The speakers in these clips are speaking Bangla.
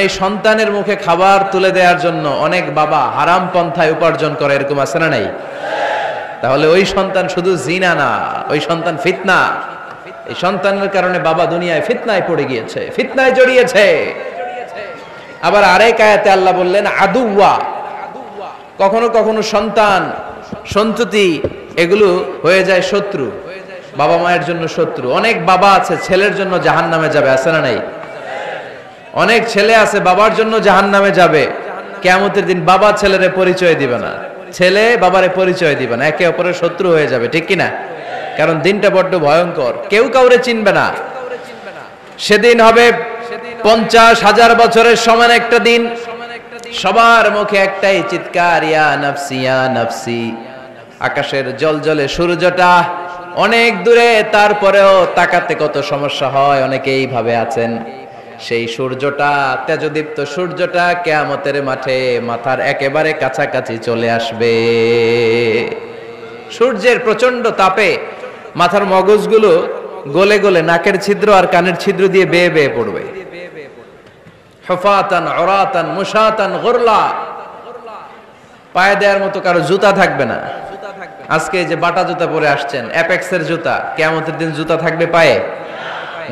এই সন্তানের মুখে খাবার তুলে দেওয়ার জন্য অনেক বাবা হারাম পন্থায় উপার্জন করে, এরকম আছে না নাই? তাহলে ওই সন্তান শুধু জিনা না, ওই সন্তান ফিতনা। এই সন্তানের কারণে বাবা দুনিয়ায় ফিতনায় পড়ে গিয়েছে, ফিতনায় জড়িয়েছে। আবার আরেক আয়াতে আল্লাহ বললেন আদুওয়া, কখনো কখনো সন্তান সন্ততি এগুলো হয়ে যায় শত্রু, বাবা মায়ের জন্য শত্রু। অনেক বাবা আছে ছেলের জন্য জাহান্নামে যাবে, আছে না নাই? অনেক ছেলে আছে বাবার জন্য জাহান্নামে যাবে। কিয়ামতের দিন বাবা ছেলেরে পরিচয় দিবে না, ছেলে বাবারে পরিচয় দিবে না, একে অপরের শত্রু হয়ে যাবে, ঠিক কিনা? কারণ দিনটা বড্ড ভয়ঙ্কর, কেউ কাউরে চিনবে না। সেদিন হবে 50,000 বছরের সমান একটা দিন। সবার মুখে একটাই চিৎকার, ইয়া নাফসি ইয়া নাফসি। আকাশের জলজলে সূর্যটা অনেক দূরে, তারপরেও তাকাতে কত সমস্যা হয়, অনেকে এইভাবে আছেন। সেই সূর্যটা, তেজদীপ্ত সূর্যটা কিয়ামতের মাঠে মাথার একেবারে কাছাকাছি চলে আসবে। সূর্যের প্রচন্ড তাপে মাথার মগজগুলো গলে গলে নাকের ছিদ্র আর কানের ছিদ্র দিয়ে বেয়ে বেয়ে পড়বে। হুফাতান উরাতান মুশাতান গুরলা, পায়ে দেওয়ার মতো কারো জুতা থাকবে না। আজকে যে বাটা জুতা পরে আসছেন, অ্যাপেক্সের জুতা, কিয়ামতের দিন জুতা থাকবে পায়ে,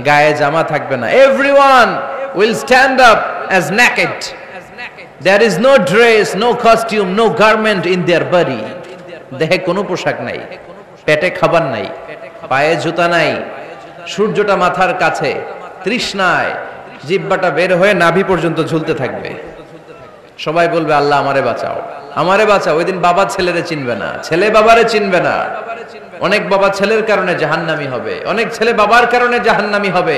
গায়ে জামা থাকবে না। Everyone will stand up as naked. There is no dress, no costume, no garment in their body. দেহে কোনো পোশাক নাই, পেটে খাবার নাই, পায়ে জুতা নাই। সূর্যটা মাথার কাছে, তৃষ্ণায় জিহ্বাটা বের হয়ে নাভি পর্যন্ত ঝুলতে থাকবে। সবাই বলবে আল্লাহ আমারে বাঁচাও, আমারে বাঁচাও। ওই দিন বাবা ছেলেরে চিনবে না, ছেলে বাবারে চিনবে না। অনেক বাবা ছেলের কারণে জাহান্নামী হবে, অনেক ছেলে বাবার কারণে জাহান্নামী হবে।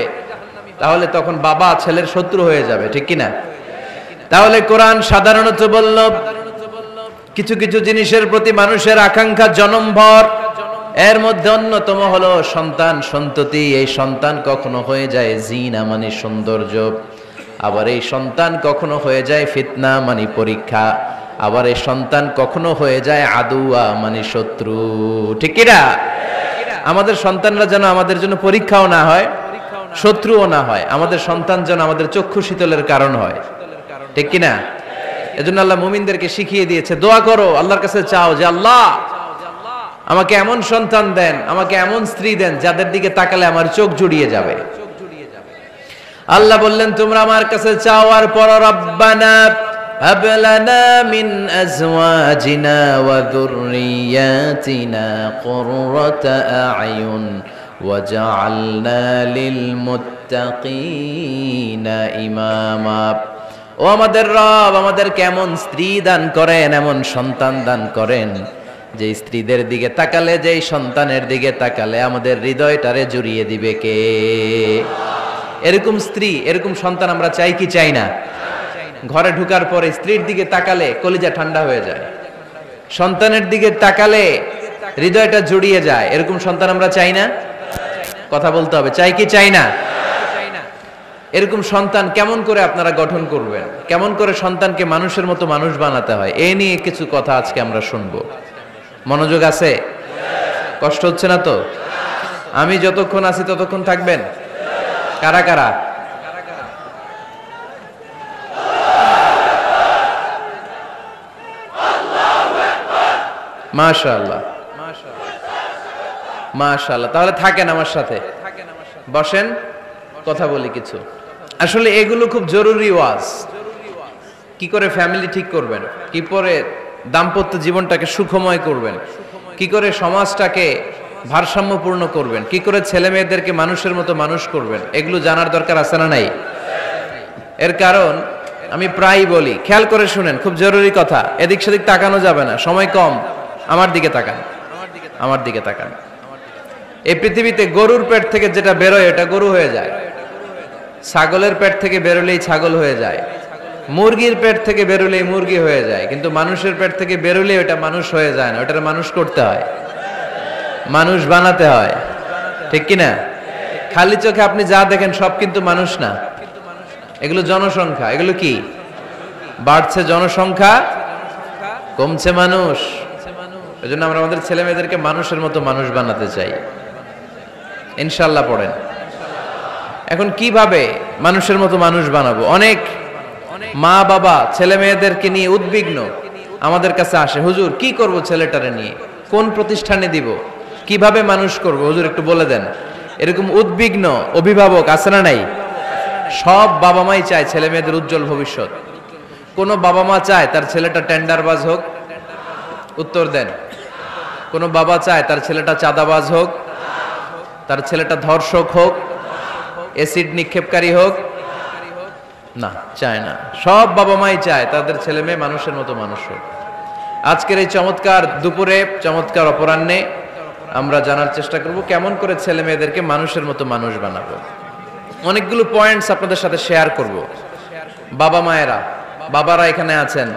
তাহলে তখন বাবা ছেলের শত্রু হয়ে যাবে, ঠিক কিনা? তাহলে কোরআন সাধারণত বলল কিছু কিছু জিনিসের প্রতি মানুষের আকাঙ্ক্ষা জনমভর। এর মধ্যে অন্যতম হলো সন্তান সন্ততি। এই সন্তান কখনো হয়ে যায় জিনা মানে সৌন্দর্য, আবার এই সন্তান কখনো হয়ে যায় ফিতনা মানে পরীক্ষা, আবার এই সন্তান কখনো হয়ে যায় আদুয়া মানে শত্রু, ঠিক কিনা? আমাদের সন্তানরা যেন আমাদের জন্য পরীক্ষাও না হয়, শত্রুও না হয়। আমাদের সন্তান যেন আমাদের চক্ষু শীতলের কারণ হয়, ঠিক কিনা? এজন্য আল্লাহ মুমিনদেরকে শিখিয়ে দিয়েছে, দোয়া করো, আল্লাহর কাছে চাও যে আল্লাহ আমাকে এমন সন্তান দেন, আমাকে এমন স্ত্রী দেন যাদের দিকে তাকালে আমার চোখ জুড়িয়ে যাবে। আল্লাহ বললেন তোমরা আমার কাছে চাও আর পড়ো, রব্বানা হাব লানা মিন আজওয়াজিনা ওয়া যুররিয়াতিনা কুররাতা আ'য়ুন ওয়াজআলনা লিল মুত্তাকিনা ইমামা। ও আমাদের রব, আমাদের কেমন স্ত্রী দান করেন, এমন সন্তান দান করেন যে স্ত্রীদের দিকে তাকালে, যেই সন্তানের দিকে তাকালে আমাদের হৃদয়টারে জুড়িয়ে দিবে কে? এরকম স্ত্রী, এরকম সন্তান আমরা চাই কি চাই না? ঘরে ঢুকার পরে স্ত্রীর দিকে তাকালে কলিজা ঠান্ডা হয়ে যায়, সন্তানের দিকে তাকালে হৃদয়টা জুড়িয়ে যায়। এরকম সন্তান আমরা চাই না? কথা বলতে হবে, চাই কি চাই না? এরকম সন্তান কেমন করে আপনারা গঠন করবেন, কেমন করে সন্তানকে মানুষের মতো মানুষ বানাতে হয়, এ নিয়ে কিছু কথা আজকে আমরা শুনবো। মনোযোগ আছে? কষ্ট হচ্ছে না তো? আমি যতক্ষণ আছি ততক্ষণ থাকবেন? কারা কারা? মাশাআল্লাহ, মাশাআল্লাহ। তাহলে থাকেন আমার সাথে, বসেন, কথা বলি কিছু। আসলে এগুলো খুব জরুরি ওয়াজ। কি করে ফ্যামিলি ঠিক করবেন, কি করে দাম্পত্য জীবনটাকে সুখময় করবেন, কি করে সমাজটাকে ভারসাম্যপূর্ণ করবেন, কি করে ছেলে মেয়েদেরকে মানুষের মতো মানুষ করবেন, এগুলো জানার দরকার আছে না নাই? এর কারণ আমি প্রায়ই বলি, খেয়াল করে শুনেন, খুব জরুরি কথা, এদিক সেদিক তাকানো যাবে না, সময় কম। আমার দিকে তাকান, আমার দিকে তাকান। এই পৃথিবীতে গরুর পেট থেকে যেটা বেরোয় এটা গরু হয়ে যায়, ছাগলের পেট থেকে বেরোলেই ছাগল হয়ে যায়, মুরগির পেট থেকে বেরোলেই মুরগি হয়ে যায়, কিন্তু মানুষের পেট থেকে বেরোলেই ওটা মানুষ হয়ে যায় না, ওটার মানুষ করতে হয়, মানুষ বানাতে হয়, ঠিক কিনা? খালি চোখে আপনি যা দেখেন সব কিন্তু মানুষ না, এগুলো জনসংখ্যা। এগুলো কি? বাড়ছে জনসংখ্যা, কমছে মানুষ। এজন্য আমরা আমাদের ছেলে মেয়েদেরকে মানুষের মতো মানুষ বানাতে চাই। ইনশাআল্লাহ পড়েন। এখন কিভাবে মানুষের মতো মানুষ বানাবো? অনেক মা বাবা ছেলে মেয়েদেরকে নিয়ে উদ্বিগ্ন, আমাদের কাছে আসে, হুজুর কি করব ছেলেটারে নিয়ে, কোন প্রতিষ্ঠানে দিব, কিভাবে মানুষ করব হুজুর একটু বলে দেন। এরকম উদ্বিগ্ন অভিভাবক আছে না নাই? সব বাবা মাই চায় ছেলে মেয়েদের উজ্জ্বল ভবিষ্যৎ। কোন বাবা মা চায় তার ছেলেটা টেন্ডারবাজ হোক? উত্তর দেন। কোন বাবা চায় তার ছেলেটা চাঁদাবাজ হোক, তার ছেলেটা ধর্ষক হোক, অ্যাসিড নিক্ষেপকারী হোক? না, চায় না। সব বাবা মাই চায় তাদের ছেলে মেয়ে মানুষের মতো মানুষ হোক। আজকের এই চমৎকার দুপুরে, চমৎকার অপরাহ্নে আমরা জানার চেষ্টা করব কেমন করে ছেলে মেয়েদেরকে মানুষের মতো মানুষ বানাবো। অনেকগুলো পয়েন্টস আপনাদের সাথে শেয়ার করব। বাবা মায়েরা, বাবারা এখানে আছেন,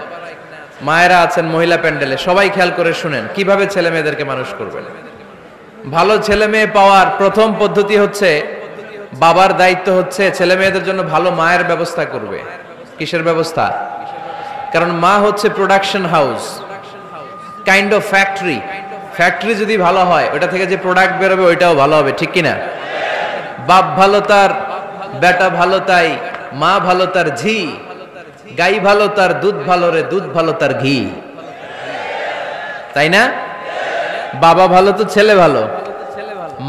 মায়েরা আছেন মহিলা প্যান্ডেলে, সবাই খেয়াল করে শুনেন কিভাবে ছেলে মেয়েদেরকে মানুষ করবেন। ভালো ছেলে মেয়ে পাওয়ার প্রথম পদ্ধতি হচ্ছে, বাবার দায়িত্ব হচ্ছে ছেলে মেয়েদের জন্য ভালো মায়ের ব্যবস্থা করবে। কিসের ব্যবস্থা? কারণ মা হচ্ছে production house, kind of factory. Factory যদি ভালো হয়, ওটা থেকে যে প্রোডাক্ট বেরোবে ওইটাও ভালো হবে, ঠিক কিনা? বাপ ভালো তার বেটা ভালো তাই, মা ভালো তার ঝি, গাই ভালো তার দুধ ভালো রে, দুধ ভালো তার ঘি, তাই না? বাবা ভালো তো ছেলে ভালো,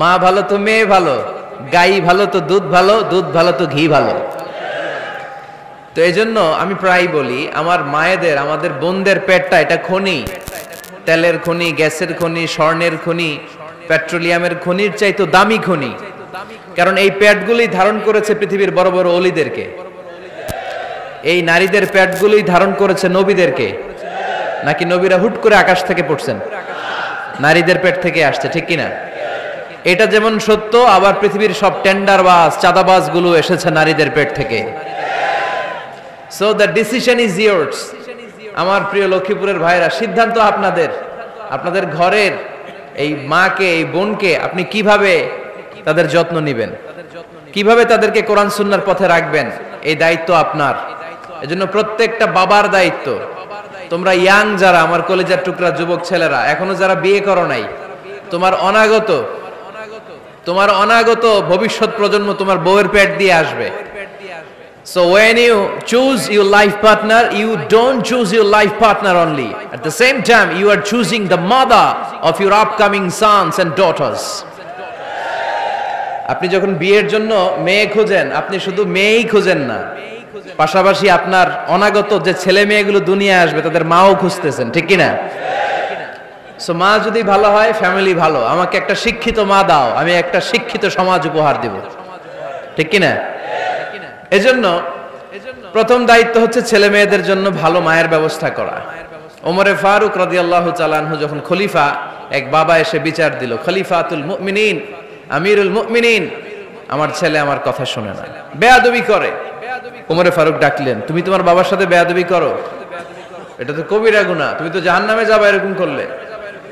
মা ভালো তো মেয়ে ভালো, গাই ভালো তো দুধ ভালো, দুধ ভালো তো ঘি ভালো। তো এই জন্য আমি প্রায় বলি, আমার মায়েদের, আমাদের বোনদের পেটটা এটা খনি, তেলের খনি, গ্যাসের খনি, স্বর্ণের খনি, পেট্রোলিয়ামের খনির চাইতো দামি খনি। কারণ এই পেটগুলি ধারণ করেছে পৃথিবীর বড় বড় অলিদেরকে, এই নারীদের পেটগুলি ধারণ করেছে নবীদেরকে। নাকি নবীরা হুট করে আকাশ থেকে পড়ছেন? নারীদের পেট থেকে আসছে, ঠিক কিনা? এটা যেমন সত্য, আবার পৃথিবীর সব টেন্ডারবাজ, চাঁদাবাজ গুলো এসেছে নারীদের পেট থেকে। So the decision is years. আমার প্রিয় লক্ষ্মীপুরের ভাইরা, সিদ্ধান্ত আপনাদের। আপনাদের ঘরের এই মাকে, এই বোনকে আপনি কিভাবে তাদের যত্ন নেবেন, কিভাবে তাদেরকে কোরআন সুন্নাহর পথে রাখবেন, এই দায়িত্ব আপনার। এজন্য প্রত্যেকটা বাবার দায়িত্ব। তোমরা ইয়াং যারা, আমার কলেজের টুকরা যুবক ছেলেরা, এখনো যারা বিয়ে করো নাই, তোমার অনাগত ভবিষ্যৎ প্রজন্ম তোমার বউয়ের পেট দিয়ে আসবে। So when you choose your life partner, you don't choose your life partner only. At the same time, you are choosing the mother of your upcoming sons and daughters. আপনি যখন বিয়ের জন্য মেয়ে খোঁজেন, আপনি শুধু মেয়েই খোঁজেন না, পাশাপাশি আপনার অনাগত যে ছেলে মেয়েগুলো দুনিয়ায় আসবে তাদের মাও খুঁজতেছেন, ঠিক কিনা? সো মা যদি ভালো হয়, ফ্যামিলি ভালো। আমাকে একটা শিক্ষিত মা দাও, আমি একটা শিক্ষিত সমাজ উপহার দেব, ঠিক কিনা? এজন্য প্রথম দায়িত্ব হচ্ছে ছেলে মেয়েদের জন্য ভালো মায়ের ব্যবস্থা করা। ওমরে ফারুক রাদিয়াল্লাহু তাআলা আনহু যখন খলিফা, এক বাবা এসে বিচার দিল, খলিফাতুল মুমিনিন, আমিরুল মুমিনিন, আমার ছেলে আমার কথা শুনে না, বেয়াদবি করে। ওমরে ফারুক ডাকলেন, তুমি তোমার বাবার সাথে বেয়াদবি করো? এটা তো কবিরা গুনাহ, তুমি তো জাহান্নামে যাবে এরকম করলে।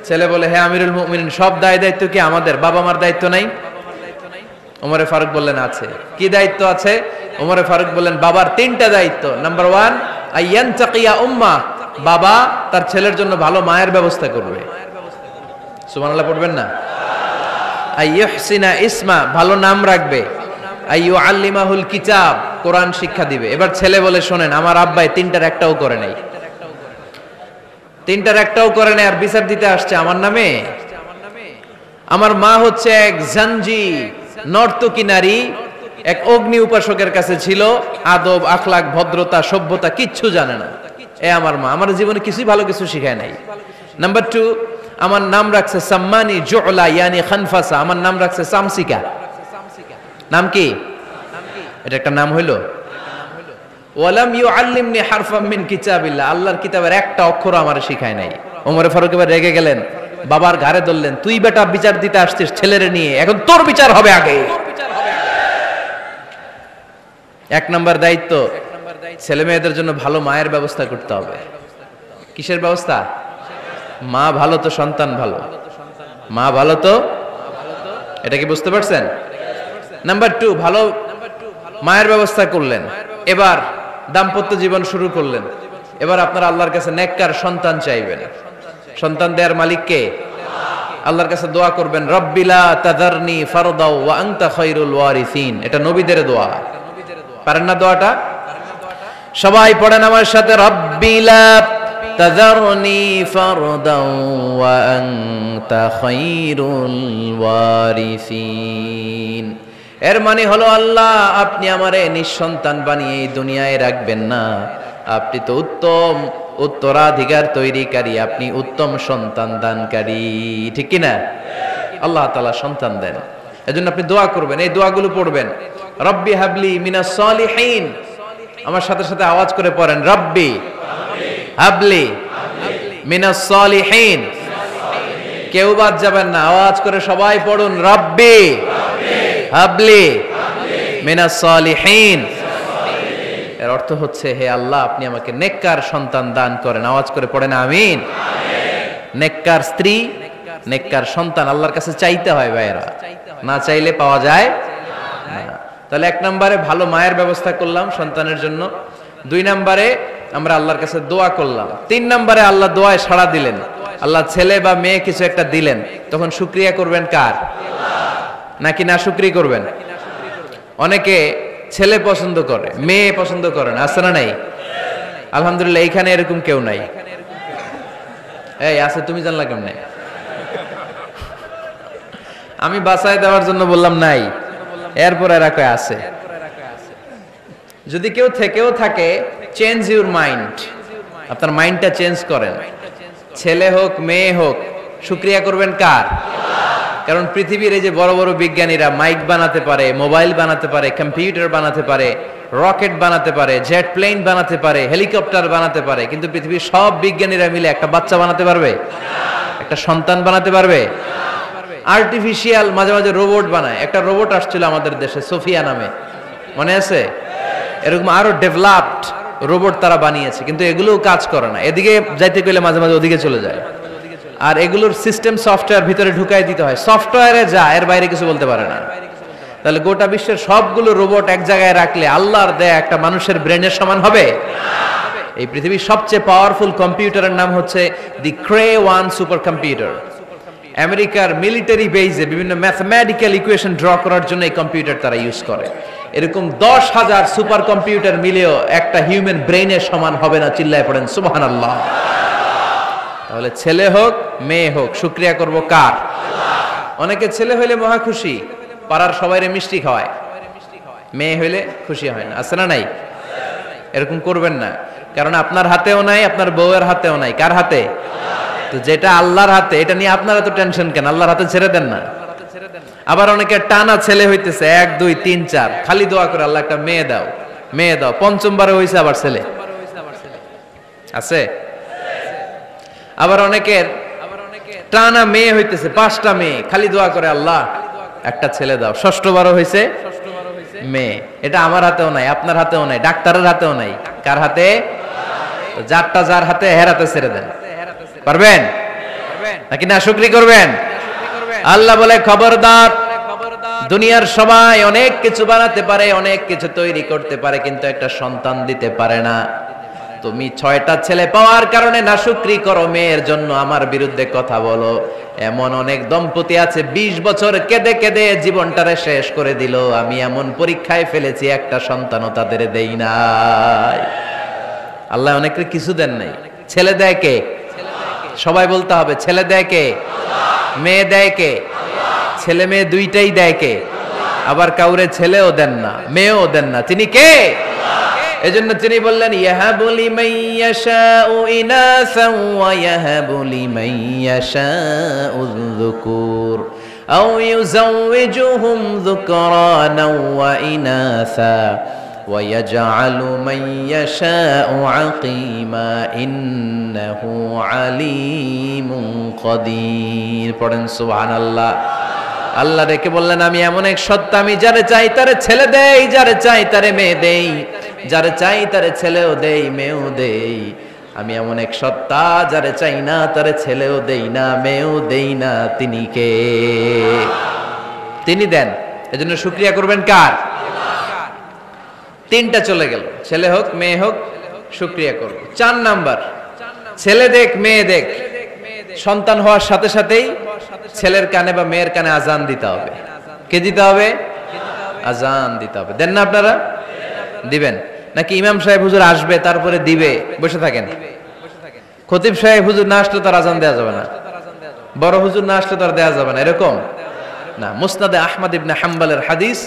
ছেলে বলে, হ্যাঁ আমিরুল মুমিনিন, সব দায়িত্ব কি আমাদের? বাবা মার দায়িত্ব নাই? ওমরে ফারুক বললেন, আছে। কি দায়িত্ব আছে? ওমরে ফারুক বললেন, বাবার তিনটা দায়িত্ব। নাম্বার 1, আইয়ানতাকিয়া উম্মা, বাবা তার ছেলের জন্য ভালো মায়ের ব্যবস্থা করবে। সুবহানাল্লাহ পড়বেন না? আইয়ুহসিনা ইসমা, ভালো নাম রাখবে। আইয়ুআল্লিমাহুল কিতাব, কোরআন শিক্ষা দিবে। এবার ছেলে বলে, শোনেন, আমার আব্বাই তিনটার একটাও করে নাই, তিনটার একটাও করে নাই, আর বিচার দিতে আসছে আমার নামে। আমার মা হচ্ছে এক জাঞ্জি, নর্তকী নারী, এক অগ্নি উপাসকের কাছে ছিল, আদব, আখলাক, ভদ্রতা, সভ্যতা কিচ্ছু জানে না। এ আমার মা, আমার জীবনে কিছুই ভালো কিছু শিখায় নাই। নাম্বার 2, আমার নাম রাখছে সাম্মানি জুলা, ইয়ানি খানফাসা, আমার নাম রাখছে সামসিকা। নাম কি? এটা একটা নাম হইলো? ওয়ালাম ইউআল্লিমনি হারফাম মিন কিতাবিল্লাহ, আল্লাহর কিতাবের একটা অক্ষর আমারে শিখায় নাই। ওমরে ফারুক এবার রেগে গেলেন, বাবার ঘাড়ে ধরলেন, তুই বেটা বিচার দিতে আসছিস ছেলেরে নিয়ে, এখন তোর বিচার হবে আগে। এক নাম্বার দায়িত্ব, ছেলে মেয়েদের জন্য ভালো মায়ের ব্যবস্থা করতে হবে। কিসের ব্যবস্থা? মা ভালো তো সন্তান ভালো, মা ভালো তো, এটা কি বুঝতে পারছেন? নাম্বার 2, ভালো মায়ের ব্যবস্থা করলেন, এবার দাম্পত্য জীবন শুরু করলেন। এবার আপনারা আল্লাহর কাছে নেককার সন্তান চাইবেন। সন্তান দেওয়ার মালিক কে? আল্লাহর কাছে দোয়া করবেন, রব্বিলা তাদারনি ফারদাও ওয়া আনতা খায়রুল ওয়ারিসিন। এটা নবীদের দোয়া, পারেন না দোয়াটা? সবাই পড়েন আমার সাথে, রব্বি লা তাযারনি ফারদাও ওয়া আনতা খায়রুল ওয়ারিসিন। এর মানে হলো আল্লাহ আপনি আমারে নিঃসন্তান বানিয়ে এই দুনিয়ায় রাখবেন না, আপনি তো উত্তম উত্তরাধিকার তৈরিকারী, আপনি উত্তম সন্তান দানকারী, ঠিক কি না? আল্লাহ তাআলা সন্তান দেন, এজন্য আপনি দোয়া করবেন, এই দোয়াগুলো পড়বেন। রব্বি হাবলি মিনাস সালিহিন, আমার সাথে সাথে আওয়াজ করে পড়েন, রব্বি হাবলি মিনাস সালিহিন। কেউ বাদ যাবেন না, আওয়াজ করে সবাই পড়ুন, রব্বি হাবলি মিনাস সালিহিন। এর অর্থ হচ্ছে, হে আল্লাহ আপনি আমাকে নেককার সন্তান দান করেন। আওয়াজ করে পড়েন আমিন। নেককার স্ত্রী, নেককার সন্তান আল্লাহর কাছে চাইতে হয় ভাইয়েরা, না চাইলে পাওয়া যায় না। তাহলে এক নম্বরে ভালো মায়ের ব্যবস্থা করলাম সন্তানের জন্য, দুই নম্বরে আমরা আল্লাহর কাছে দোয়া করলাম, তিন নম্বরে আল্লাহ দোয়ায় সাড়া দিলেন, আল্লাহ ছেলে বা মেয়ে কিছু একটা দিলেন, তখন শুকরিয়া করবেন কার? নাকি না শুকরি করবেন? অনেকে ছেলে পছন্দ করে, মেয়ে পছন্দ করে না, আছে না নাই? আলহামদুলিল্লাহ এইখানে এরকম কেউ নাই। এই আছে, তুমি জানলা কেমনে? আমি বাঁচায় দেওয়ার জন্য বললাম নাই, এরপর এরা কয় আছে। যদি কেউ থেকেও থাকে, চেঞ্জ ইউর মাইন্ড, আপনার মাইন্ডটা চেঞ্জ করেন। ছেলে হোক মেয়ে হোক, শুকরিয়া করবেন কার? কারণ পৃথিবীর এই যে বড় বড় বিজ্ঞানীরা মাইক বানাতে পারে, মোবাইল বানাতে পারে, কম্পিউটার বানাতে পারে, রকেট বানাতে পারে, জেট প্লেন বানাতে পারে, হেলিকপ্টার বানাতে পারে, কিন্তু পৃথিবীর সব বিজ্ঞানীরা মিলে একটা বাচ্চা বানাতে পারবে? একটা সন্তান বানাতে পারবে? আর্টিফিশিয়াল মাঝে মাঝে রোবট বানায়। একটা রোবট আসছিল আমাদের দেশে, সোফিয়া নামে, মনে আছে? এরকম আরো ডেভেলপড রোবট তারা বানিয়েছে, কিন্তু এগুলোও কাজ করে না। এদিকে যাইতে গেলে মাঝে মাঝে ওদিকে চলে যায়। আর এগুলোর সিস্টেম সফটওয়্যার ভিতরে ঢুকাই দিতে হয়, সফটওয়্যারে যা, এর বাইরে কিছু বলতে পারে না। তাহলে গোটা বিশ্বের সবগুলো রোবট এক জায়গায় রাখলে আল্লাহর দেয়া একটা মানুষের ব্রেনের সমান হবে? এই পৃথিবীর সবচেয়ে পাওয়ারফুল কম্পিউটারের নাম হচ্ছে দি ক্রে 1 সুপার কম্পিউটার। আমেরিকার মিলিটারি বেজে বিভিন্ন ম্যাথমেটিক্যাল ইকুয়েশন ড্র করার জন্য এই কম্পিউটার তারা ইউজ করে। এরকম 10,000 সুপার কম্পিউটার মিলেও একটা হিউম্যান ব্রেইনের সমান হবে না। চিল্লায় পড়েন সুবহানাল্লাহ। তাহলে ছেলে হোক মেয়ে হোক, শুকরিয়া করব কার? অনেকে ছেলে হইলে মহা খুশি, পাড়ার সবাইরে মিষ্টি খাওয়ায়, মেয়ে হইলে খুশি হয় না, আছে না নাই? এরকম করবেন না, কারণ আপনার হাতেও নাই, আপনার বউয়ের হাতেও নাই। কার হাতে? তো যেটা আল্লাহর হাতে, এটা নিয়ে আপনারা তো টেনশন কেন? আল্লাহর হাতে ছেড়ে দেন না। আবার অনেকে টানা ছেলে হইতেছে 1 2 3 4, খালি দোয়া করে আল্লাহ একটা মেয়ে দাও, মেয়ে দাও। পঞ্চমবারে হইছে আবার ছেলে, আছে? আবার অনেকের টানা মেয়ে হইতেছে 5টা মেয়ে, খালি দোয়া করে আল্লাহ একটা ছেলে দাও। ষষ্ঠবারও হইছে মেয়ে। এটা আমার হাতেও নাই, আপনার হাতেও নাই, ডাক্তারের হাতেও নাই। কার হাতে? যারটা যার হাতে, হের হাতে ছেড়ে দেন। পারবেন নাকি না শুকরি করবেন? আল্লাহ বলে খবরদার, দুনিয়ার সবাই অনেক কিছু বানাতে পারে, অনেক কিছু তৈরি করতে পারে, কিন্তু একটা সন্তান দিতে পারে না। তুমি 6টা ছেলে পাওয়ার কারণে নাশুকরি করো, মেয়ের জন্য আমার বিরুদ্ধে কথা বলো। এমন অনেক দম্পতি আছে 20 বছর কেঁদে কেঁদে জীবনটারে শেষ করে দিল। আমি এমন পরীক্ষায় ফেলেছি, একটা সন্তানও তাদের দেই নাই। আল্লাহ অনেকে কিছু দেন নাই। ছেলে দেয় কে? সবাই বলতে হবে, ছেলে দেয় কে? মেয়ে দেয় কে? ছেলে মেয়ে দুইটাই দেয় কে? আবার কাউরে ছেলেও দেন না, মেয়েও দেন না, তিনি কে? এজন্য তিনি বললেন, ইয়াহাবু লিমান ইয়াশাউ ইনাসা ওয়া ইয়াহাবু লিমান ইয়াশাউ যুকুর আও ইউযাওয়িজুহুম যুকরানা ওয়া ইনাসা ওয়া ইয়াজআলু মান ইয়াশাউ আকিমা ইন্নাহু আলিমুন কাদির। পড়েন সুবহানাল্লাহ। আল্লাহ রেখে বললেন, আমি এমন এক সত্তা, আমি যারে চাই তারে ছেলে দেই, যারে চাই তারে মেয়ে দেই, যারে চাই তারে ছেলেও দেই, মেয়েও দেই। আমি এমন এক সত্তা, যারে চাই না তারে ছেলেও দেই না, মেয়েও দেই না। তিনি কে? তিনি দেন। এজন্য শুকরিয়া করবেন কার? 3টা চলে গেল, ছেলে হোক মেয়ে হোক, শুকরিয়া করব। 4 নাম্বার, ছেলে দেখ মেয়ে দেখ, সন্তান হওয়ার সাথে সাথেই ছেলের কানে বা মেয়ের কানে আজান দিতে হবে। কে দিতে হবে? আজান দিতে হবে। দেন না আপনারা? দিবেন। নাকি ইমাম সাহেব হুজুর আসবে তারপরে দিবে, বসে থাকেন? খতিব সাহেব হুজুর না আসলে তার আজান দেওয়া যাবে না, বড় হুজুর না আসলে তার দেওয়া যাবে না, এরকম না। মুসনাদে আহমদ ইবনে হাম্বলের হাদিস,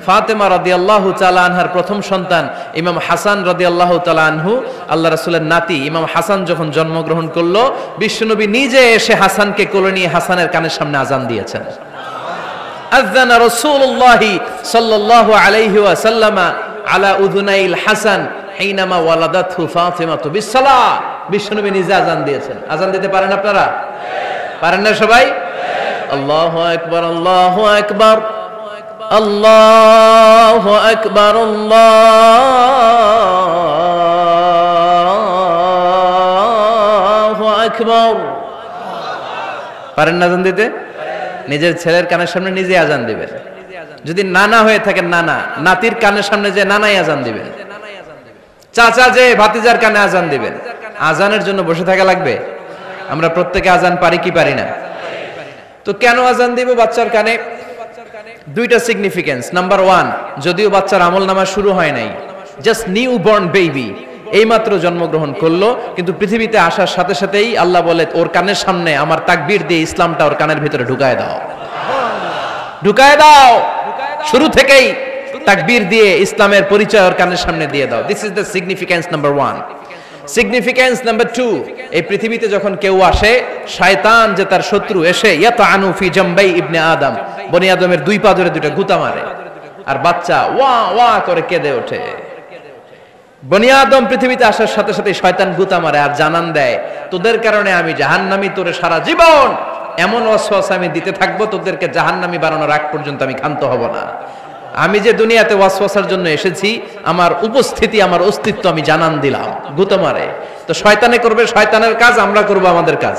ফাতেমা রাদিয়াল্লাহু তাআলা আনহার প্রথম সন্তান ইমাম হাসান রাদিয়াল্লাহু তাআলা আনহু, আল্লাহ রাসূলের নাতি ইমাম হাসান যখন জন্মগ্রহণ করলো, বিশ্বনবী নিজে এসে হাসানকে কোলে নিয়ে হাসানের কানের সামনে আজান দিয়েছেন। আযানা রাসূলুল্লাহ সাল্লাল্লাহু আলাইহি ওয়াসাল্লাম আলা উযুনাইল হাসান হিনামা ওয়ালাদাতহু ফাতিমাতু বিসসালাহ। বিশ্বনবী নিজে আজান দিয়েছেন। আজান দিতে পারেন আপনারা? পারেন না সবাই? আল্লাহু আকবার, আল্লাহু আকবার, আল্লাহু আকবার, আল্লাহু আকবার। পারেন না আজান দিতে? নিজের ছেলের কানের সামনে নিজে আজান দিবেন। যদি নানা হয়ে থাকেন, নানা নাতির কানের সামনে যে নানাই আজান দিবেন, চাচা যে ভাতিজার কানে আজান দিবেন। আজানের জন্য বসে থাকা লাগবে? আমরা প্রত্যেকে আজান পারি কি পারি না? তো কেন আজান দিব বাচ্চার কানে? দুইটা সিগনিফিকেন্স। নাম্বার ওয়ান, যদিও বাচ্চার আমল নামা শুরু হয় নাই, জাস্ট নিউ বর্ন বেবি, এইমাত্র জন্মগ্রহণ করলো, কিন্তু পৃথিবীতে আসার সাথে সাথেই আল্লাহ বলে ওর কানের সামনে আমার তাকবীর দিয়ে ইসলামটা ওর কানের ভিতরে ঢুকায় দাও, ঢুকায় দাও। শুরু থেকেই তাকবীর দিয়ে ইসলামের পরিচয় ওর কানের সামনে দিয়ে দাও। This is the significance number one. Significance number two, এই পৃথিবীতে যখন কেউ আসে, শয়তান যে তার শত্রু এসে ইয়াতাআনু ফি জামবাই ইবনে আদম, বনি আদমের দুই পা ধরে দুইটা গুতা মারে, আর বাচ্চা ওয়া ওয়া করে কেঁদে ওঠে। বনি আদম পৃথিবীতে আসার সাথে সাথে শয়তান গুতা মারে আর জানান দেয়, তোদের কারণে আমি জাহান্নামী, তোরে সারা জীবন এমন ওয়াসওয়াসা আমি দিতে থাকবো, তোদেরকে জাহান্নামী বানানোর আগ পর্যন্ত আমি ক্ষান্ত হব না। আমি যে দুনিয়াতে ওয়াসওয়াসার জন্য এসেছি, আমার উপস্থিতি, আমার অস্তিত্ব আমি জানান দিলাম। গুতো মারে। তো শয়তানে করবে শয়তানের কাজ, আমরা করব আমাদের কাজ,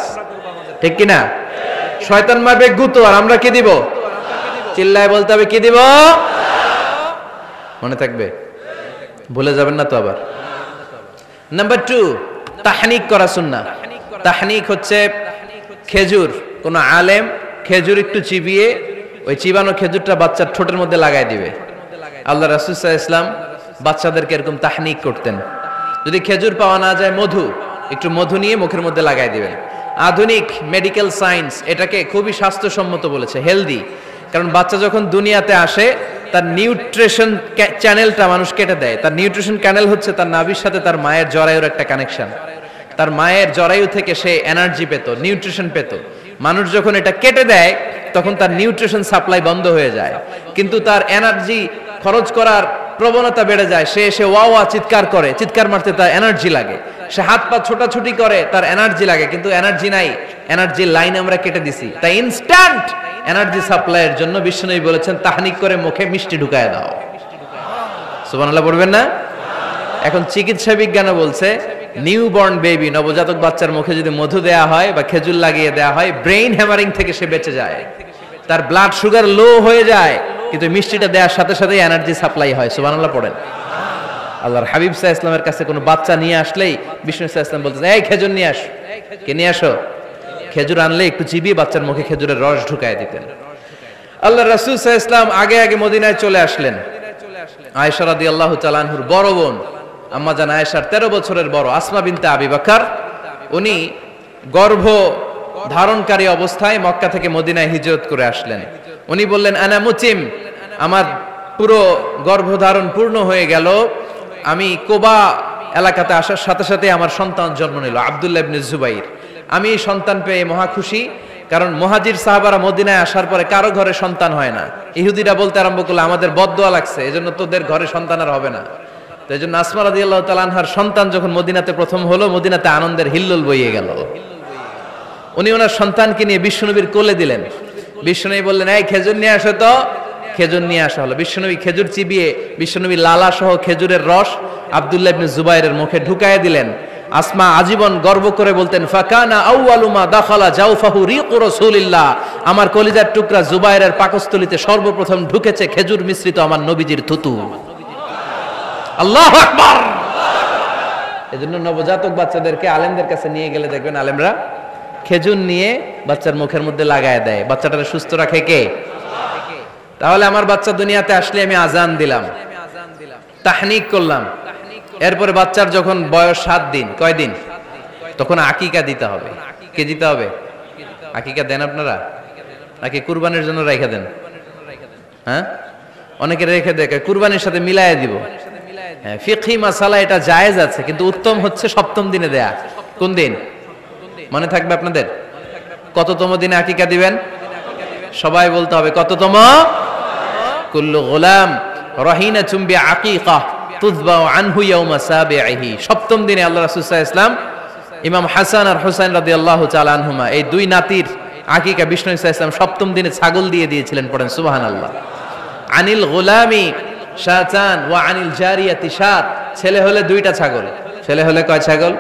ঠিক কি না? শয়তান মারবে গুতো, আর আমরা কি দিব? চিল্লায় বলতে হবে কি দিব? মনে থাকবে, ভুলে যাবেন না তো আবার। নাম্বার টু, তাহনিক করা সুন্নাহ। তাহনিক হচ্ছে খেজুর, কোন আলেম খেজুর একটু চিবিয়ে ওই চিবানো খেজুরটা বাচ্চার ঠোঁটের মধ্যে লাগাই দিবে। আল্লাহ রাসূল সাল্লাল্লাহু আলাইহি ওয়াসাল্লাম বাচ্চাদেরকে এরকম তাহনিক করতেন। যদি খেজুর পাওয়া না যায়, মধু, একটু মধু নিয়ে মুখের মধ্যে লাগাই দিবেন। আধুনিক মেডিকেল সায়েন্স এটাকে খুবই স্বাস্থ্যসম্মত বলেছে, হেলদি। কারণ বাচ্চা যখন দুনিয়াতে আসে, তার নিউট্রিশন চ্যানেলটা মানুষ কেটে দেয়। তার নিউট্রিশন চ্যানেল হচ্ছে তার নাভির সাথে তার মায়ের জরায়ুর একটা কানেকশন। তার মায়ের জরায়ু থেকে সে এনার্জি পেত, নিউট্রিশন পেত। মানুষ যখন এটা কেটে দেয়, তখন তার নিউট্রিশন সাপ্লাই বন্ধ হয়ে যায়, কিন্তু তার এনার্জি খরচ করার প্রবণতা বেড়ে যায়। সে এসে ওয়া ওয়া চিৎকার করে, চিৎকার মারতে তার এনার্জি লাগে। সে হাত পা ছোটাছুটি করে, তার এনার্জি লাগে, কিন্তু এনার্জি নাই, এনার্জির লাইন আমরা কেটে দিছি। তাই ইনস্ট্যান্ট এনার্জি সাপ্লাইয়ের জন্য বিশ্বনবী বলেছেন, তাহনিক করে মুখে মিষ্টি ঢুকায় দাও। সুবহানাল্লাহ পড়বেন না? এখন চিকিৎসা বিজ্ঞানও বলছে, নিউবর্ন বেবি, নবজাতক বাচ্চার মুখে যদি মধু দেয়া হয় বা খেজুর লাগিয়ে দেয়া হয়, ব্রেইন হ্যামারিং থেকে সে বেঁচে যায়। তার ব্লাড সুগার লো হয়ে যায়, কিন্তু মিষ্টিটা দেওয়ার সাথে সাথে এনার্জি সাপ্লাই হয়। সুবহানাল্লাহ পড়েন। আল্লাহর হাবিব সাল্লাল্লাহু আলাইহি ওয়াসাল্লামের কাছে কোনো বাচ্চা নিয়ে আসলেই বিষ্ণু সাল্লাল্লাহু আলাইহি ওয়াসাল্লাম বলতেন, এই খেজুর নিয়ে আসো। কে নিয়ে আসো? খেজুর আনলে একটু চিবিয়ে বাচ্চার মুখে খেজুরের রস ঢুকায় দিতেন। আল্লাহ রাসূল সাল্লাল্লাহু আলাইহি ওয়াসাল্লাম আগে আগে মদিনায় চলে আসলেন। আয়েশা রাদিয়াল্লাহু তাআলা আনহুর বড় বোন, আম্মা জান আয়েশার 13 বছরের বড় আসমা বিনতে আবি বকর, উনি গর্ভ ধারণকারী অবস্থায় মক্কা থেকে মদিনায় হিজরত করে আসলেন। উনি বললেন, আনা মুতিম, আমার পুরো গর্ভধারণ পূর্ণ হয়ে গেল। আমি কোবা এলাকাতে আসার সাথে সাথে আমার সন্তান জন্ম নিল, আব্দুল্লাহ ইবনে জুবাইর। আমি এই সন্তান পেয়ে মহা খুশি, কারণ মুহাজির সাহাবারা মদিনায় আসার পরে কারো ঘরে সন্তান হয় না। ইহুদিরা বলতে আরম্ভ করলো, আমাদের বদদোয়া লাগছে, এজন্য তোদের ঘরে সন্তান আর হবে না। তো এই জন্য আসমা রাদিয়াল্লাহু তাআলা আনহার সন্তান যখন মদিনাতে প্রথম হলো, মদিনাতে আনন্দের হিল্লোল বইয়ে গেল। উনি ওনার সন্তানকে নিয়ে বিশ্বনবীর কোলে দিলেন। বিশ্বনবী বললেন, এই খেজুর নিয়ে আসো তো। খেজুর নিয়ে আসা হলো। বিশ্বনবী খেজুর চিবিয়ে বিশ্বনবী লালা সহ খেজুরের রস আব্দুল্লাহ ইবনে জুবাইরের মুখে ঢুকায় দিলেন। আসমা আজীবন গর্ব করে বলতেন, ফাকানা আউয়ালু মা দাখালা জাওফাহু রিকু রাসূলিল্লাহ, আমার কলিজার টুকরা জুবাইরের পাকস্থলীতে সর্বপ্রথম ঢুকেছে খেজুর মিশ্রিত আমার নবীজির থুতু। আল্লাহু আকবার। এজন্য নবজাতক বাচ্চাদেরকে আলেমদের কাছে নিয়ে গেলে দেখবেন আলেমরা খেজুর নিয়ে বাচ্চার মুখের মধ্যে লাগায় দেয়। বাচ্চাটাকে সুস্থ রাখে কে? তাহলে আমার বাচ্চা দুনিয়াতে আসলে আমি আজান দিলাম, তাহনিক করলাম, এরপরে বাচ্চার যখন বয়স 7 দিন, কয় দিন, তখন আকিকা দিতে হবে। কে দিতে হবে? আকিকা দেন আপনারা নাকি কুরবানির জন্য রেখে দেন? হ্যাঁ, অনেকে রেখে দেয় কুরবানির সাথে মিলাইয়া দিব। হ্যাঁ, ফিকহি মাসালা এটা জায়েজ আছে, কিন্তু উত্তম হচ্ছে 7ম দিনে দেয়া। কোন দিন মনে থাকবে আপনাদের? কততম দিনে আকিকা দিবেন? সবাই বলতে হবে কততম? কুল্লু গোলাম রাহিনাতুম বিআকিকা তুযবাউ আনহু ইয়াওমা সাবিহি। 7ম দিনে আল্লাহ রাসূল সাল্লাল্লাহু আলাইহি ওয়াসাল্লাম ইমাম হাসান আর হুসাইন রাদিয়াল্লাহু তাআলা আনহুমা, এই দুই নাতির আকিকা বিষ্ণু সাল্লাল্লাহু আলাইহি ওয়াসাল্লাম 7ম দিনে ছাগল দিয়ে দিয়েছিলেন। পড়েন সুবহানাল্লাহ। আনিল গোলামি শাতান ওয়া আনিল জারিয়াতি শাত। ছেলে হলে 2টা ছাগল। ছেলে হলে কয় ছাগল?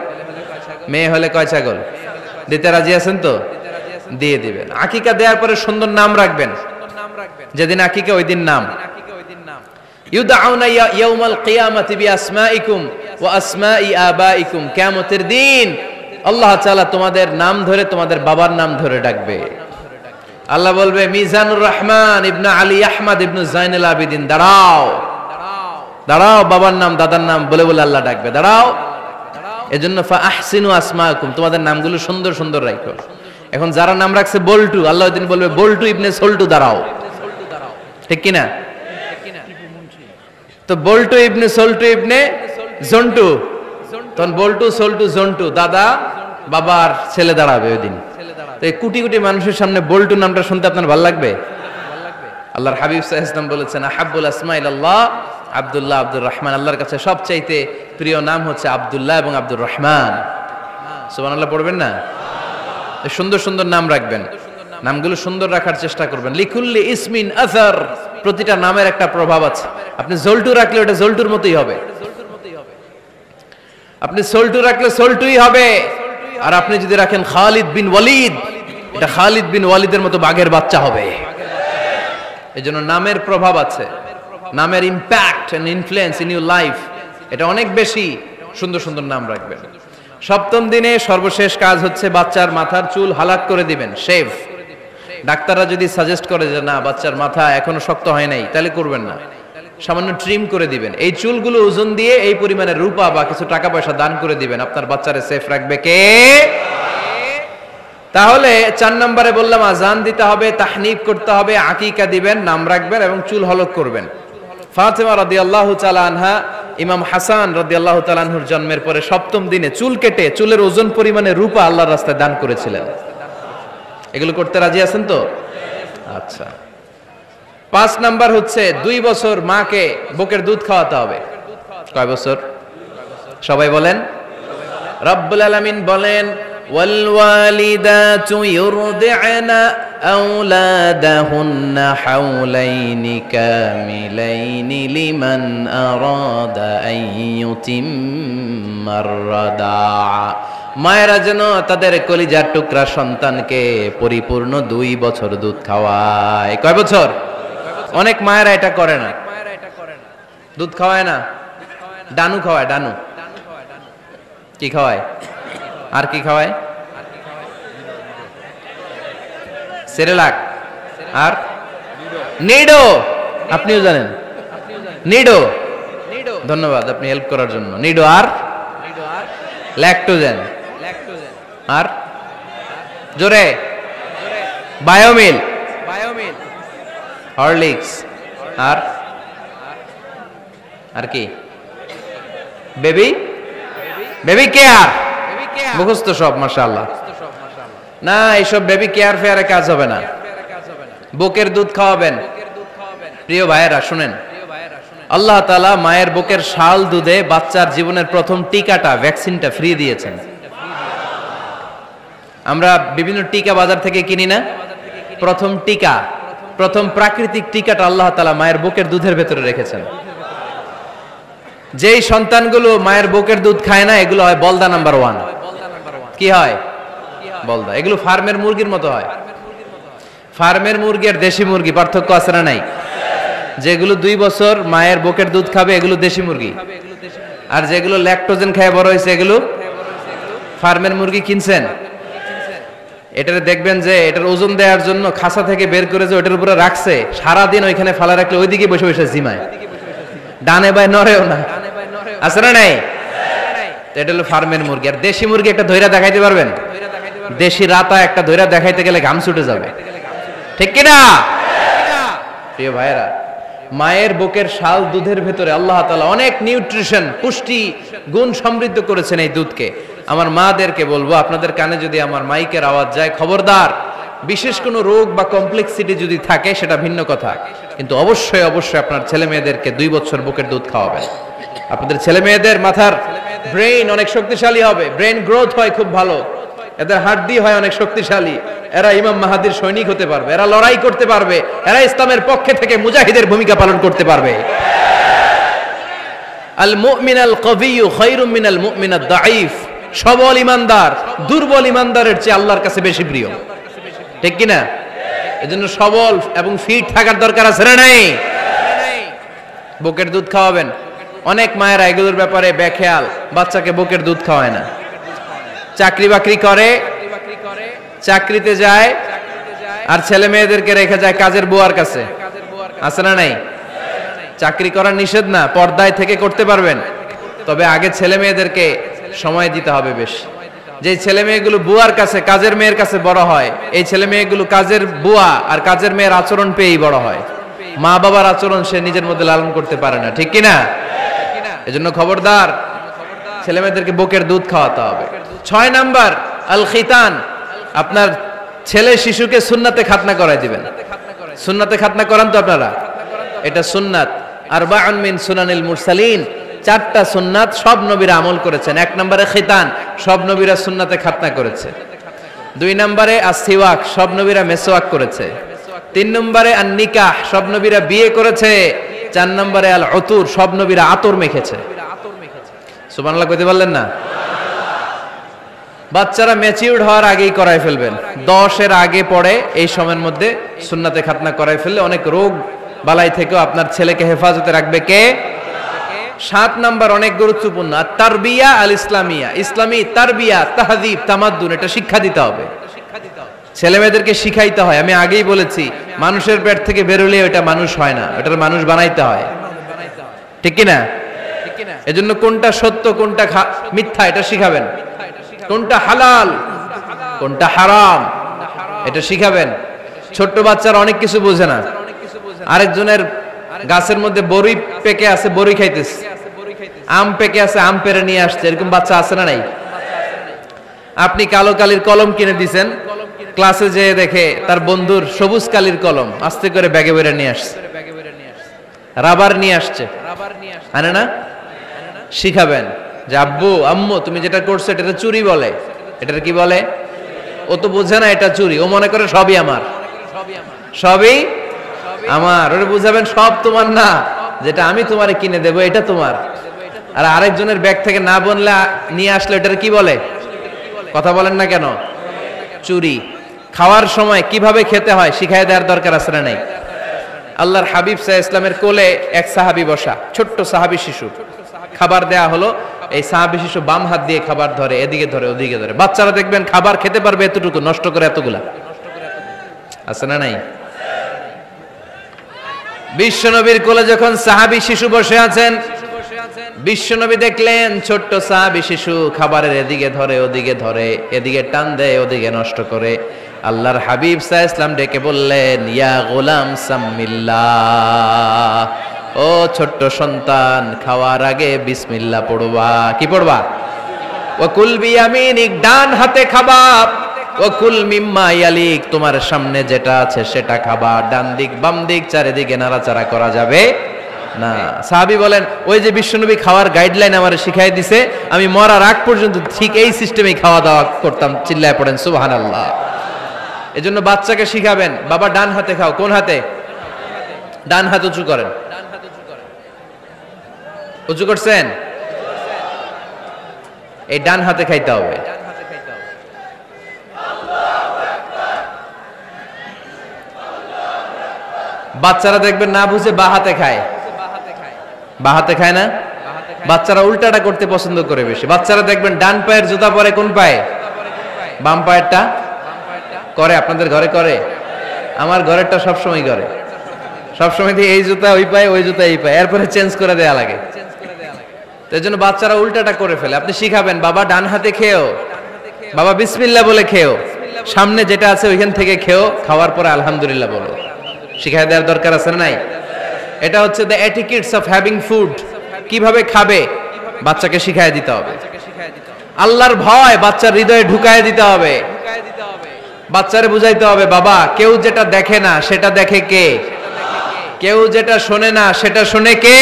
মেয়ে হলে কয় ছাগল? দিতে রাজি আছেন তো? দিয়ে দিবেন। আকিকা দেওয়ার পরে সুন্দর নাম রাখবেন। যেদিন আকিকা ওই দিন নাম। ইউদাউনা ইয়াউমাল কিয়ামাতি বিআসমাইকুম ওয়া আসমাই আবাইকুম। কিয়ামতের দিন আল্লাহ তাআলা তোমাদের নাম ধরে, তোমাদের বাবার নাম ধরে ডাকবে। আল্লাহ বলবে মিজানুর রহমান ইবনে আলী আহমদ ইবনে জাইনুল আবিদিন, দাঁড়াও দাঁড়াও, বাবার নাম দাদার নাম বলে বলে আল্লাহ ডাকবে, দাঁড়াও। এজন্য ফা আহসিনু আসমাকুম, তোমাদের নামগুলো সুন্দর সুন্দর রাখো। এখন যারা নাম রাখছে বল্টু, আল্লাহ ওই দিন বলবে বল্টু ইবনে সল্টু, দাঁড়াও। ঠিক কিনা? তো বল্টু ইবনে সল্টু ইবনে জন্টু, তখন বল্টু সল্টু জন্টু, দাদা বাবার ছেলে দাঁড়াবে ওই দিন। তো এই কোটি কোটি মানুষের সামনে বল্টু নামটা শুনতে আপনার ভালো লাগবে? আল্লাহর হাবিব সাল্লাল্লাহু আলাইহি ওয়াসাল্লাম বলেছেন আহাব্বুল আসমাইল্লাহ আব্দুল্লাহ আব্দুর রহমান। আল্লাহর কাছে সবচাইতে প্রিয় নাম হচ্ছে আব্দুল্লাহ এবং আব্দুর রহমান। সুবহানাল্লাহ পড়বেন না? সুন্দর সুন্দর নাম রাখবেন, নামগুলো সুন্দর রাখার চেষ্টা করবেন। লিকুল্লি ইসমিন আসার, প্রতিটা নামের একটা প্রভাব আছে। আপনি জল্টু রাখলে ওটা জল্টুর মতোই হবে, আপনি সল্টু রাখলে সল্টুই হবে। আর আপনি যদি রাখেন খালিদ বিন ওয়ালিদ, এটা খালিদ বিন ওয়ালিদের মতো বাঘের বাচ্চা হবে। এই জন্য নামের প্রভাব আছে, নামের impact and influence in your life এটা অনেক বেশি। সুন্দর সুন্দর নাম রাখবেন। 7ম দিনে সর্বশেষ কাজ হচ্ছে বাচ্চার মাথার চুল হালাক করে দিবেন, শেভ। ডাক্তাররা যদি সাজেস্ট করে যে না বাচ্চার মাথা এখনো শক্ত হয় নাই, তাহলে করবেন না, সামান্য ট্রিম করে দিবেন। এই চুলগুলো ওজন দিয়ে এই পরিমাণের রূপা বা কিছু টাকা পয়সা দান করে দিবেন। আপনার বাচ্চারে সেফ রাখবে কে? তাহলে 4 নম্বরে বললাম আজান দিতে হবে, তাহনিক করতে হবে, আকিকা দিবেন, নাম রাখবেন এবং চুল হলক করবেন। ফাতেমা রাদিয়াল্লাহু তাআলা আনহা ইমাম হাসান রাদিয়াল্লাহু তাআলা আনহুর জন্মের পরে 7ম দিনে চুল কেটে চুলের ওজন পরিমাণে রূপা আল্লাহর রাস্তায় দান করেছিলেন। এগুলো করতে রাজি আছেন তো? আচ্ছা। 5 নাম্বার হচ্ছে 2 বছর মাকে বুকের দুধ খাওয়াতে হবে। কয় বছর? সবাই বলেন। রব্বুল আলামিন বলেন ওয়াল ওয়ালিদাতু ইউরদি'না আওলাদাহুন্না হাওলাইনি কামিলাইনি লিমান আরাদা আন ইউতিম্মার রাদা'a। মায়েরা যেন তাদের কলিজার টুকরা সন্তানকে পরিপূর্ণ 2 বছর দুধ খাওয়ায়। কয় বছর? অনেক মায়েরা এটা করে না, দুধ খাওয়ায় না, ডানু খাওয়ায়। ডানু কি খাওয়ায়? আর কি খাওয়ায়? সেরেলাক আর নিডো। আপনিও জানেন নিডো? ধন্যবাদ আপনি হেল্প করার জন্য। নিডো আর ল্যাকটোজেন আর জোরে বায়োমিল, হরলিক্স আর আর কি? Baby baby care. মুখস্থ সব মাশাআল্লাহ। না এইসব বেবি কেয়ার ফেয়ারে কাজ হবে না। বুকের দুধ খাওয়াবেন। প্রিয় ভাইয়েরা শুনেন, আল্লাহ তাআলা মায়ের বুকের শাল দুধে বাচ্চার জীবনের প্রথম টিকাটা, ভ্যাকসিনটা ফ্রি দিয়েছেন। আমরা বিভিন্ন টিকা বাজার থেকে কিনি না? প্রথম টিকা, প্রথম প্রাকৃতিক টিকাটা আল্লাহ তাআলা মায়ের বুকের দুধের ভেতরে রেখেছেন। যেই সন্তানগুলো মায়ের বুকের দুধ খায় না, এগুলো হয় বলদা নাম্বার 1। কি হয়? বলদা। এগুলো ফার্মের মুরগির মতো হয়। ফার্মের মুরগি আর দেশি মুরগি পার্থক্য আছে না নাই? যেগুলো 2 বছর মায়ের বুকের দুধ খাবে এগুলো দেশি মুরগি, আর যেগুলো ল্যাকটোজেন খেয়ে বড় হয়েছে এগুলো ফার্মের মুরগি। কিনছেন? এটারে দেখবেন যে এটার ওজন দেওয়ার জন্য খাসা থেকে বের করে যে ওটার উপরে রাখছে, সারাদিন ওইখানে ফালা রাখলে ওইদিকে বসে বসে জিমায়, ডানে বায় নড়েও না। আছে না নাই? এটা হলো ফার্মের মুরগি। আর দেশি মুরগি একটা ধইরা দেখাইতে পারবেন? দেশি রাতা একটা ধইরা দেখাইতে গেলে ঘাম ছুটে যাবে, ঠিক কিনা? প্রিয় ভাইরা, মায়ের বুকের শাল দুধের ভেতরে আল্লাহ তাআলা অনেক নিউট্রিশন, পুষ্টি গুণ সমৃদ্ধ করেছেন এই দুধকে। আমার মাদেরকে বলবো, আপনাদের কানে যদি আমার মাইকের আওয়াজ যায়, খবরদার, বিশেষ কোনো রোগ বা কমপ্লেক্সিটি যদি থাকে সেটা ভিন্ন কথা, কিন্তু অবশ্যই অবশ্যই আপনার ছেলে মেয়েদেরকে 2 বছর বুকের দুধ খাওয়াবেন। আপনাদের ছেলে মেয়েদের মাথার ব্রেইন অনেক শক্তিশালী হবে, ব্রেইন গ্রোথ হয় খুব ভালো, এদের হাড্ডি হয় অনেক শক্তিশালী, এরা ইমাম মাহাদির সৈনিক হতে পারবে, এরা লড়াই করতে পারবে, এরা ইসলামের পক্ষে থেকে মুজাহিদের ভূমিকা পালন করতে পারবে। আল মুমিনাল কবিয়্যু খায়রুম মিনাল মুমিনাদ দাঈফ। সবল ইমানদার দুর্বল ইমানদারের চেয়ে আল্লাহর কাছে বেশি প্রিয়, ঠিক কি না? এজন্য সবল এবং ফিট থাকার দরকার আছে না নাই? বুকের দুধ খাওয়াবেন। অনেক মায়েরা এগুলোর ব্যাপারে বেখেয়াল, বাচ্চাকে বুকের দুধ খাওয়ায় না। চাকরি বাকরি করে, চাকরিতে যায়, আর ছেলে মেয়েদেরকে রেখে যায় কাজের বুয়ার কাছে, আছে না নাই? চাকরি করা নিষেধ না, পর্দায় থেকে করতে পারবেন, তবে আগে ছেলে মেয়েদেরকে সময় দিতে হবে বেশি। যে ছেলে মেয়েগুলো বুয়ার কাছে, কাজের মেয়ের কাছে বড় হয়, এই ছেলে মেয়েগুলো কাজের বুয়া আর কাজের মেয়ের আচরণ পেয়েই বড় হয়। মা বাবার আচরণ সে নিজের মধ্যে লালন করতে পারে না, ঠিক কিনা? এজন্য খবরদার, ছেলে মেয়েদেরকে বুকের দুধ খাওয়াতে হবে। 6 নাম্বার আল খিতান। আপনার ছেলে শিশুকে সুন্নাতে খাতনা করাই দিবেন। সুন্নাতে খাতনা করান তো আপনারা? এটা সুন্নাত। আরবাউন মিন সুনানিল মুরসালিন, 4টা সুন্নাত সব নবীরা আমল করেছেন। 1 নম্বরে খিতান, সব নবীরা সুন্নাতে খাতনা করেছে। 2 নম্বরে আসসিওয়াক, সব নবীরা মেসওয়াক করেছে। 3 নম্বরে আন নিকাহ, সব নবীরা বিয়ে করেছে। 4 নম্বরে আল উতুর, সব নবীরা আতর মেখেছে। সুবহানাল্লাহ কইতে পারলেন না? বাচ্চারা ম্যাচিউরড হওয়ার আগেই করায় ফেলবেন। 10 এর আগে পড়ে এই সময়ের মধ্যে সুন্নাতে খাতনা করায় ফেললে অনেক রোগ বালাই থেকেও আপনার ছেলেকে হেফাজতে রাখবে কে? 7 নাম্বার অনেক গুরুত্বপূর্ণ, তারবিয়া আল ইসলামিয়া। ইসলামী তারবিয়া, তাহযীব, তামাদ্দুন, এটা শিক্ষা দিতে হবে। ছেলে মেয়েদেরকে শিখাইতে হয়। আমি আগেই বলেছি, মানুষের পেট থেকে বেরোলে ওটা মানুষ হয় না, ওটার মানুষ বানাইতে হয়, ঠিক কি না? এজন্য কোনটা সত্য কোনটা মিথ্যা এটা শিখাবেন, কোনটা হালাল কোনটা হারাম এটা শিখাবেন। ছোট্ট বাচ্চারা অনেক কিছু বোঝে না। আরেকজনের গাছের মধ্যে বড়ি পেকে আছে, বড়ি খাইতেছে, আম পেকে আছে, আম পেরে নিয়ে আসছে, এরকম বাচ্চা আছে না নাই? আপনি কালো কালির কলম কিনে দিছেন, ক্লাসে যেয়ে দেখে তার বন্ধুর সবুজ কালির কলম আস্তে করে ব্যাগে বেরে নিয়ে আসছে, রাবার নিয়ে আসছে, আনে না? শিখাবেন যে আব্বু আম্মু তুমি যেটা করছো এটা চুরি বলে, এটার কি বলে? ও তো বোঝে না এটা চুরি, ও মনে করে সবই আমার, সবই আমার। ওরে বুঝাবেন সব তোমার না, যেটা আমি তোমারে কিনে দেবো এটা তোমার। আর আরেকজনের ব্যাগ থেকে না বললে নিয়ে আসলে এটার কি বলে? কথা বলেন না কেন? চুরি। খাওয়ার সময় কিভাবে খেতে হয় শিখাই দেওয়ার দরকার আছে না নাই? আল্লাহর হাবিব সাল্লাল্লাহু আলাইহি ওয়াসাল্লামের কোলে এক সাহাবী বসা, ছোট্ট সাহাবী শিশু, খাবার দেয়া হলো, এই সাহাবী শিশু বাম হাত দিয়ে খাবার ধরে, এদিকে ধরে ওদিকে ধরে। বাচ্চারা দেখবেন খাবার খেতে পারবে এতটুকু, নষ্ট করে এতগুলা, আছে না নাই? বিশ্বনবীর কোলে যখন সাহাবী শিশু বসে আছেন, বিশ্বনবী দেখলেন ছোট্ট সাহাবী শিশু খাবারের এদিকে ধরে ওদিকে ধরে, এদিকে টান দেয় ওদিকে নষ্ট করে। আল্লাহর হাবিব সাল্লাল্লাহু আলাইহি ওয়াসাল্লাম ডেকে বললেন, ইয়া গোলাম সাম্মিল্লাহ, ও ছোট্ট সন্তান, খাওয়ার আগে বিসমিল্লাহ পড়বা। কি পড়বা? ওয়াকুল বিয়ামিনিক, ডান হাতে খাবা। ওয়াকুল মিম্মা ইয়ালিক, তোমার সামনে যেটা আছে সেটা খাবা। ডান দিক বাম দিক চারিদিকে নাড়াচাড়া করা যাবে না। সাহাবী বলেন, ওই যে বিশ্বনবী খাওয়ার গাইডলাইন আমারে শিখাই দিছে, আমি মরার আগ পর্যন্ত ঠিক এই সিস্টেমেই খাওয়া দাওয়া করতাম। চিল্লায় পড়েন সুবহানাল্লাহ। এজন্য বাচ্চাকে শিখাবেন, বাবা ডান হাতে খাও। কোন হাতে? ডান হাত উঁচু করেন। উঁচু করছেন? এই ডান হাতে খাইতে হবে। বাচ্চারা দেখবেন না বুঝে বা হাতে খায়, বা হাতে খায় না। বাচ্চারা উল্টাটা করতে পছন্দ করে বেশি। বাচ্চারা দেখবেন ডান পায়ের জুতা পরে কোন পায়ে? বাম পায়েরটা করে। আপনাদের ঘরে করে? আমার ঘরেরটা সবসময় করে। সবসময় দিয়ে এই জুতা ওই পায়ে, ওই জুতা এই পায়ে, এরপরে চেঞ্জ করে দেয়া লাগে। তো এই জন্য বাচ্চারা উল্টাটা করে ফেলে। আপনি শিখাবেন বাবা ডান হাতে খেও, বাবা বিসমিল্লাহ বলে খেও, সামনে যেটা আছে ওইখান থেকে খেও, খাওয়ার পরে আলহামদুলিল্লাহ বলো। শিখাই দেওয়ার দরকার আছে না নাই? এটা হচ্ছে the etiquettes of having food. কিভাবে খাবে বাচ্চাকে শিখাই দিতে হবে। আল্লাহর ভয় বাচ্চার হৃদয়ে ঢুকায় দিতে হবে। বাচ্চারে বুঝাইতে হবে বাবা কেউ যেটা দেখে না সেটা দেখে কে, কেউ যেটা শোনে না সেটা শোনে কে।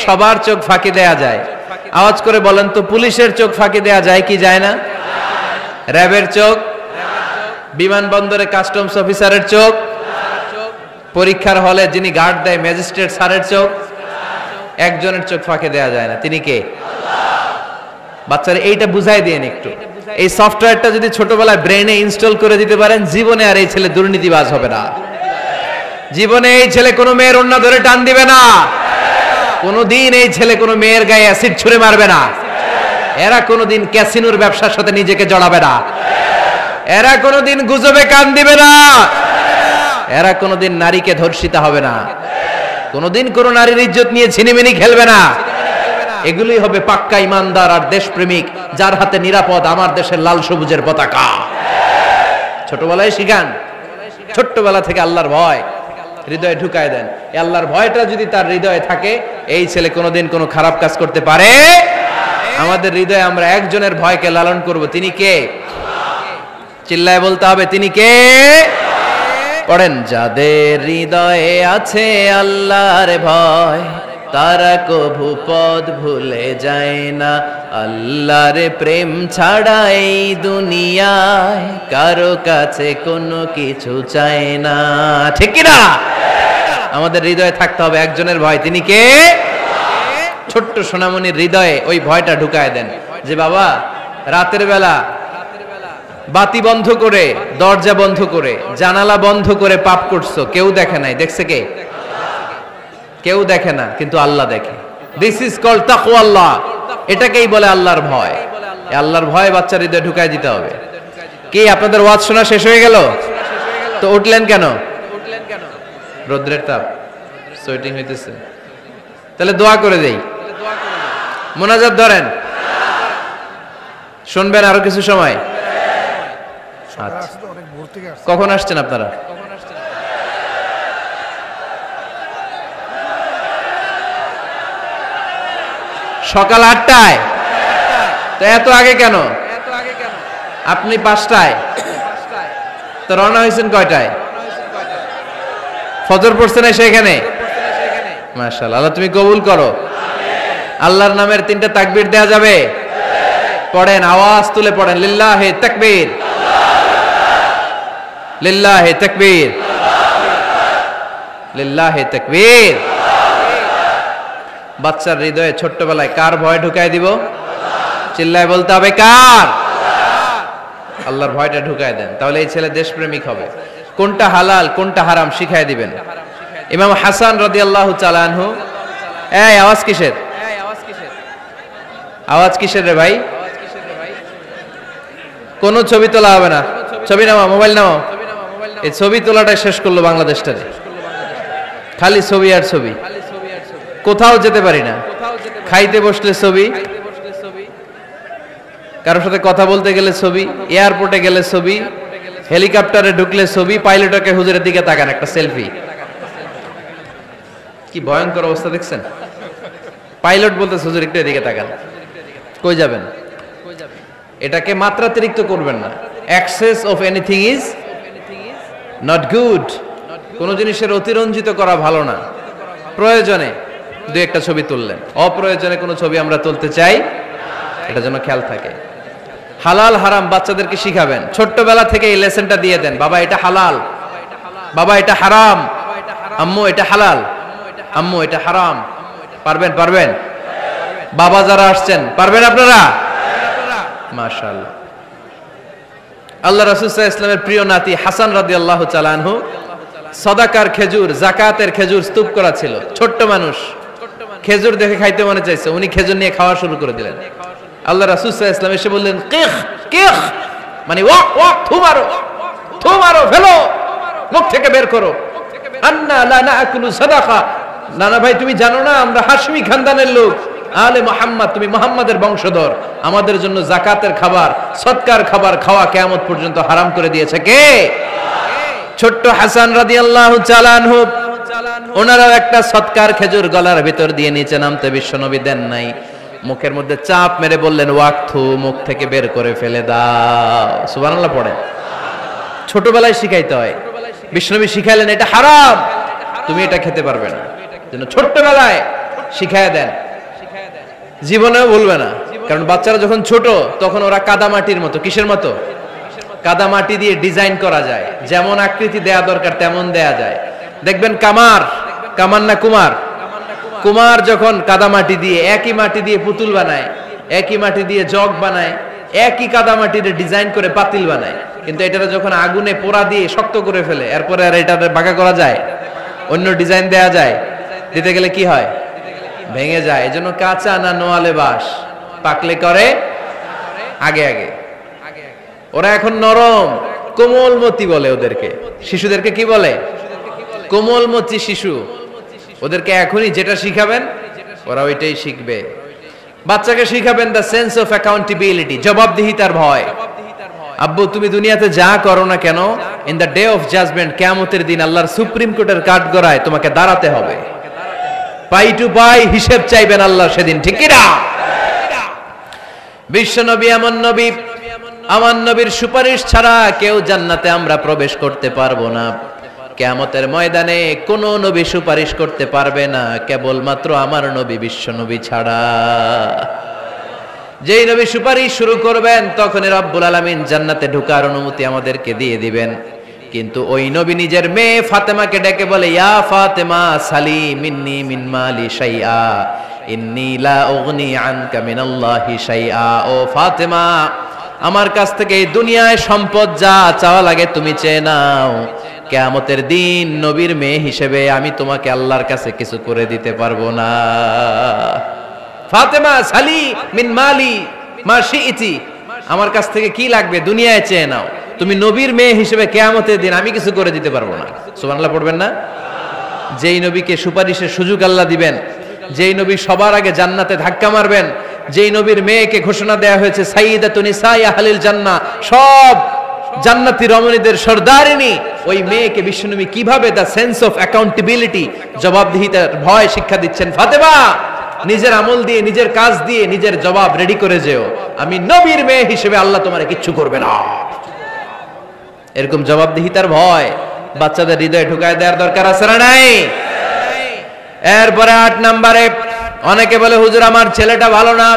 সবার চোখ ফাঁকি দেয়া যায়। আওয়াজ করে বলেন তো, পুলিশের চোখ ফাঁকি দেয়া যায় কি যায় না? র্যাবের চোখ, বিমানবন্দরে কাস্টমস অফিসারের চোখ, পরীক্ষার হলে যিনি গার্ড দেয় ম্যাজিস্ট্রেট স্যারের চোখ, একজনের চোখ ফাঁকি দেয়া যায় না। তিনি কে? বাচ্চারা এইটা বুঝাই দিয়েন একটু। এই সফটওয়্যারটা যদি ছোটবেলায় ব্রেনে ইনস্টল করে দিতে পারেন, জীবনে আর এই ছেলে দুর্নীতিবাজ হবে না। জীবনে এই ছেলে কোনো মেয়ের ওড়না ধরে টান দিবে না। কোনোদিন এই ছেলে কোনো মেয়ের গায়ে অ্যাসিড ছুঁড়ে মারবে না। এরা কোনোদিন ক্যাসিনোর ব্যবসার সাথে নিজেকে জড়াবে না। এরা কোনোদিন গুজবে কান দিবে না। এরা কোনোদিন নারীকে ধর্ষিতা হবে না। কোনোদিন কোনো নারীর ইজ্জত নিয়ে ছিনিমিনি খেলবে না। এগুলোই হবে পাক্কা ইমানদার আর দেশপ্রেমিক, যার হাতে নিরাপদ আমার দেশের লাল সবুজের পতাকা। ছোটবেলায় শিখান, ছোট্টবেলা থেকে আল্লাহর ভয় হৃদয়ে ঢুকায় দেন। এই আল্লাহর ভয়টা যদি তার হৃদয়ে থাকে, এই ছেলে কোনোদিন কোনো খারাপ কাজ করতে পারে। আমাদের হৃদয়ে আমরা একজনের ভয়কে লালন করব, তিনি কে? চিল্লায় বলতে হবে তিনি কে। পড়েন, যাদের হৃদয়ে আছে আল্লাহর ভয়, তারা কভু পথ ভুলে যায় না। আল্লাহর প্রেম ছাড়া এই দুনিয়ায় কারো কাছে কোনো কিছু চায় না। ঠিক কি না? আমাদের হৃদয়ে থাকতে হবে একজনের ভয়, তিনি কে? ছোট্ট সোনামণির হৃদয়ে ওই ভয়টা ঢুকায় দেন যে বাবা রাতের বেলা বাতি বন্ধ করে, দরজা বন্ধ করে, জানালা বন্ধ করে পাপ করছো, কেউ দেখে নাই। দেখছে কে? কেউ দেখে না, কিন্তু আল্লাহ দেখে। দিস ইজ কল্ড তাকওয়াল্লাহ। এটাকেই বলে আল্লাহর ভয়। এই আল্লাহর ভয় বাচ্চার হৃদয়ে ঢুকায় দিতে হবে। কি আপনাদের ওয়াজ শোনা শেষ হয়ে গেল? তো উঠলেন কেন? রোদ্রের তাপ, সোয়েটিং হইতেছে। তাহলে দোয়া করে দেই, মোনাজাত ধরেন, শুনবেন আরো কিছু সময়। আচ্ছা, কখন আসছেন আপনারা? সকাল 8টায়। তো এত আগে কেন? আপনি 5টায়, তো রওনা হয়েছেন কয়টায়? ফজর পড়ছেন সেখানে? মাশাআল্লাহ, আল্লাহ তুমি কবুল করো। আল্লাহর নামের 3টা তাকবীর দেয়া যাবে? পড়েন, আওয়াজ তুলে পড়েন, লিল্লাহি তাকবীর, লিল্লাহি তাকবীর, লিল্লাহি তাকবীর। বাচ্চার হৃদয়ে ছোট্টবেলায় কার ভয় ঢুকায় দিব? চিল্লায় বলতে হবে কার? আল্লাহর ভয়টা ঢুকায় দেন, তাহলে এই ছেলে দেশপ্রেমিক হবে। কোনটা হালাল কোনটা হারাম শিখায় দিবেন। ইমাম হাসান রাদিয়াল্লাহু তাআলা আনহু, এই আওয়াজ কিসের? আওয়াজ কিসের রে ভাই? কোন ছবি তোলা হবে না। ছবি নামাও, মোবাইল নামাও। এই ছবি তোলাটাই শেষ করলো বাংলাদেশটারে। খালি ছবি আর ছবি, কোথাও যেতে পারি না। খাইতে বসলে ছবি, কারোর সাথে কথা বলতে গেলে ছবি, এয়ারপোর্টে গেলে ছবি, হেলিকপ্টারে ঢুকলে ছবি, পাইলটকে হুজুরের দিকে তাকান একটা সেলফি। কি ভয়ঙ্কর অবস্থা দেখছেন? পাইলট বলতেছে হুজুর একটু এদিকে তাকান। কই যাবেন? এটাকে মাত্রাতিরিক্ত করবেন না। Access of anything is not good. কোন জিনিসের অতিরঞ্জিত করা ভালো না। প্রয়োজনে দুই একটা ছবি তুললেন, অপ্রয়োজনে কোনো ছবি আমরা তুলতে চাই, এটা যেন খেয়াল থাকে। হালাল হারাম বাচ্চাদেরকে শিখাবেন, ছোট্টবেলা থেকে এই লেসনটা দিয়ে দেন। বাবা এটা হালাল, বাবা এটা হারাম, আম্মু এটা হালাল, আম্মু এটা হারাম। পারবেন? পারবেন? বাবা যারা আসছেন পারবেন আপনারা? মাশাআল্লাহ। আল্লাহ রাসূল সাল্লাল্লাহু আলাইহি ওয়াসাল্লামের প্রিয় নাতি হাসান রাদিয়াল্লাহু তাআলা আনহু সাদাকার খেজুর, যাকাতের খেজুর স্তূপ করা ছিল। ছোট্ট মানুষ, খেজুর দেখে খাইতে মনে চাইছে, উনি খেজুর নিয়ে খাওয়া শুরু করে দিলেন। আল্লাহ রাসূল সাল্লাল্লাহু আলাইহি ওয়াসাল্লাম এসে বললেন কিখ কিখ, মানে ওয়াক ওয়াক, থু মারো, থু মারো, ফেলো, মুখ থেকে বের করো। আন্না লা নাকুলু সাদাকা। নানা ভাই তুমি জানো না আমরা হাশমি খানদানের লোক, আলে মুহাম্মদ, তুমি মুহাম্মাদের বংশধর, আমাদের জন্য যাকাতের খাবার, সদকার খাবার খাওয়া কিয়ামত পর্যন্ত হারাম করে দিয়েছে কে? ছোট্ট হাসান রাদিয়াল্লাহু তাআলা আনহু, ওনারাও একটা সদকার খেজুর গলার ভিতর দিয়ে নিচে নামতে বিশ্বনবী দেন নাই। মুখের মধ্যে চাপ মেরে বললেন, ওয়াক্থু, মুখ থেকে বের করে ফেলে দাও। সুবহানাল্লাহ পড়েন। ছোটবেলায় শিখাইতে হয়। বিশ্বনবী শিখাইলেন এটা হারাম, তুমি এটা খেতে পারবে না, যেন ছোট্টবেলায় শিখায় দেন, জীবনেও ভুলবে না। কারণ বাচ্চারা যখন ছোট তখন ওরা কাদামাটির মতো। কিসের মতো? কাদামাটি দিয়ে ডিজাইন করা যায়, যেমন আকৃতি দেয়া দরকার তেমন দেয়া যায়। দেখবেন কামার না কুমার যখন কাদামাটি দিয়ে, একই মাটি দিয়ে পুতুল বানায়, একই মাটি দিয়ে জগ বানায়, একই কাদামাটিতে ডিজাইন করে পাতিল বানায়, কিন্তু এটা যখন আগুনে পোড়া দিয়ে শক্ত করে ফেলে, এরপরে আর এটা বাঁকা করা যায়, অন্য ডিজাইন দেয়া যায়, দিতে গেলে কি হয়? ভেঙে যায়। এজন্য কাঁচা না নোয়ালে বাস, পাকলে করে আগে আগে। ওরা এখন নরম, কোমলমতি বলে ওদেরকে। শিশুদেরকে কি বলে? কোমলমতি শিশু। ওদেরকে এখনই যেটা শিখাবেন ওরা ওইটাই শিখবে। বাচ্চাকে শিখাবেন দ্য সেন্স অফ অ্যাকাউন্টেবিলিটি, জবাবদিহিতার ভয়। আব্বু, তুমি দুনিয়াতে যা করো না কেন, in the day of judgement, কিয়ামতের দিন আল্লাহর সুপ্রিম কোর্টের কাঠগড়ায় তোমাকে দাঁড়াতে হবে। পাই টু পাই হিসেব চাইবেন আল্লাহ সেদিন, ঠিক কি না? বিশ্ব নবী এমন নবী, আমার নবীর সুপারিশ ছাড়া কেউ জান্নাতে আমরা প্রবেশ করতে পারবো না। কিয়ামতের ময়দানে কোন নবী সুপারিশ করতে পারবে না, কেবলমাত্র আমার নবী বিশ্ব নবী ছাড়া। যেই নবী সুপারিশ শুরু করবেন তখনই রব্বুল আলামিন জান্নাতে ঢোকার অনুমতি আমাদেরকে দিয়ে দিবেন। কিন্তু ওই নবী নিজের মেয়ে ফাতেমাকে ডেকে বলে, ইয়া ফাতেমা সালি মিন্নি মিন মালি শাইআ ইন্নী লা উগনি আনকা মিনাল্লাহি শাইআ। ও ফাতেমা, আমার কাছ থেকে এই দুনিয়ায় সম্পদ যা চাওয়া লাগে তুমি চেয়ে নাও, কিয়ামতের দিন নবীর মেয়ে হিসেবে আমি তোমাকে আল্লাহর কাছে কিছু করে দিতে পারবো না। ফাতেমা সালি মিন মালি মা শিইতি, আমার কাছ থেকে কি লাগবে দুনিয়ায় চেয়ে নাও, তুমি নবীর মেয়ে হিসেবে কিয়ামতের দিন আমি কিছু করে দিতে পারবো না। সুবহানাল্লাহ পড়বেন না? যেই নবীকে সুপারিশের সুযোগ আল্লাহ দিবেন, যেই নবী সবার আগে জান্নাতে ধাক্কা মারবেন, যেই নবীর মেয়েকে ঘোষণা দেয়া হয়েছে সাইয়্যিদাতুন নিসাই আহলিল জান্নাহ, সব জান্নাতি রমণীদের সর্দারিনী, ওই মেয়েকে বিশ্বনবী কিভাবে দ্য সেন্স অফ অ্যাকাউন্টেবিলিটি, জবাবদিহিতার ভয় শিক্ষা দিচ্ছেন। ফাতেমা, নিজের আমল দিয়ে, নিজের কাজ দিয়ে নিজের জবাব রেডি করে যেও, আমি নবীর মেয়ে হিসেবে আল্লাহ তোমারে কিচ্ছু করবে না। এরকম জবাবদিহিতার ভয় বাচ্চাদের হৃদয়ে ঢুকায় দেওয়ার দরকার আছে না নাই? এরপরে 8 নম্বরে, অনেকে বলে হুজুর আমার ছেলেটা ভালো না,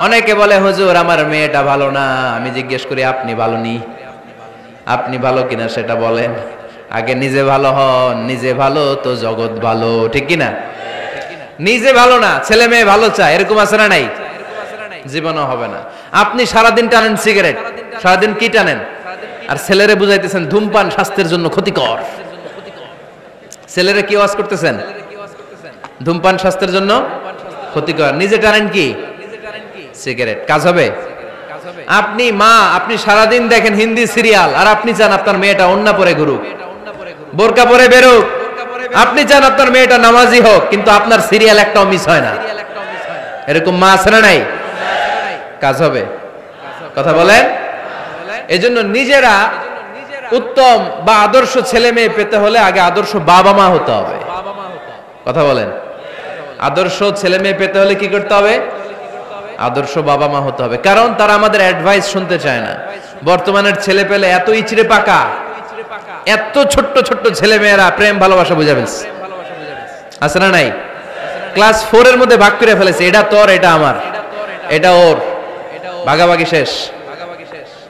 অনেকে বলে হুজুর আমার মেয়েটা ভালো না। আমি জিজ্ঞেস করি আপনি ভালো নি? আপনি ভালো কিনা সেটা বলেন। আগে নিজে ভালো হন, নিজে ভালো তো জগৎ ভালো, ঠিক কিনা? নিজে ভালো না, ছেলে মেয়ে ভালো চায়, এরকম আছে না নাই? জীবনও হবে না। আপনি সারাদিন টানেন সিগারেট, সারাদিন কি টানেন? আর ছেলেরে বুঝাইতেছেন ধূমপান স্বাস্থ্যের জন্য ক্ষতিকর। ছেলেরে কি ওয়াজ করতেছেন? ধূমপান স্বাস্থ্যের জন্য ক্ষতিকর। নিজে টানেন কি? সিগারেট। কাজ হবে? আপনি মা, আপনি সারাদিন দেখেন হিন্দি সিরিয়াল, আর আপনি চান আপনার মেয়েটা ওন্না পরে ঘুরুক, বোরকা পরে বেরোক। আপনি চান আপনার মেয়েটা নামাজি হোক, কিন্তু আপনার সিরিয়াল একটাও মিস হয় না। এরকম মা আছে না নাই? কাজ হবে? কথা বলেন। এজন্য নিজেরা উত্তম বা আদর্শ ছেলে মেয়ে পেতে হলে আগে আদর্শ বাবা মা হতে হবে। কথা বলেন। আদর্শ ছেলে মেয়ে পেতে হলে কি করতে হবে? আদর্শ বাবা মা হতে হবে। কারণ তারা আমাদের অ্যাডভাইস শুনতে চায় না। বর্তমানের ছেলে পেলে এত ইচড়ে পাকা, এত ছোট্ট ছোট্ট ছেলে মেয়েরা প্রেম ভালোবাসা বুঝা ফেলছে, আছে না নাই? ক্লাস 4 এর মধ্যে ভাগ করে ফেলেছে, এটা তোর, এটা আমার, এটা ওর, ভাগাভাগি শেষ।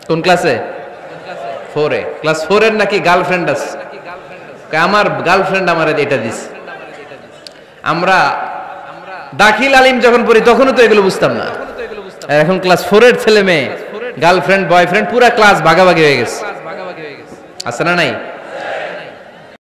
কোন ক্লাসে? 4 এ। ক্লাস 4 এর নাকি গার্লফ্রেন্ড আছে, আমার গার্লফ্রেন্ড আমার এটা দিস। আমরা দাখিল আলিম যখন পড়ি তখনও তো এগুলো বুঝতাম না। এখন ক্লাস 4 এর ছেলে মেয়ে গার্লফ্রেন্ড বয়ফ্রেন্ড পুরা ক্লাস ভাগাভাগি হয়ে গেছে, আছে না নাই?